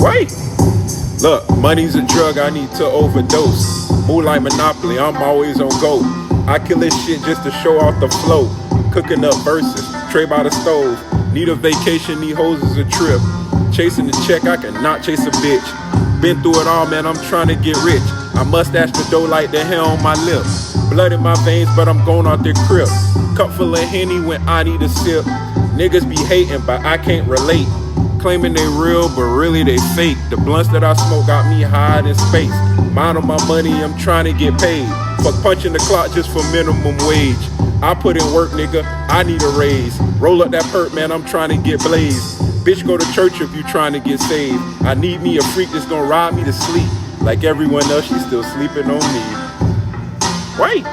Wait. Look, money's a drug, I need to overdose. Move like Monopoly, I'm always on go. I kill this shit just to show off the flow. Cooking up verses, tray by the stove. Need a vacation, need hoes as a trip. Chasing the check, I cannot chase a bitch. Been through it all, man, I'm trying to get rich. I mustache the dough like the hair on my lip. Blood in my veins, but I'm going out there crib. Cup full of Henny when I need a sip. Niggas be hating, but I can't relate. Claiming they real, but really they fake. The blunts that I smoke got me high in space. Mind on my money, I'm trying to get paid. Fuck punching the clock just for minimum wage. I put in work, nigga, I need a raise. Roll up that perk, man, I'm trying to get blazed. Bitch, go to church if you trying to get saved. I need me a freak that's gonna ride me to sleep. Like everyone else, she's still sleeping on me. Wait.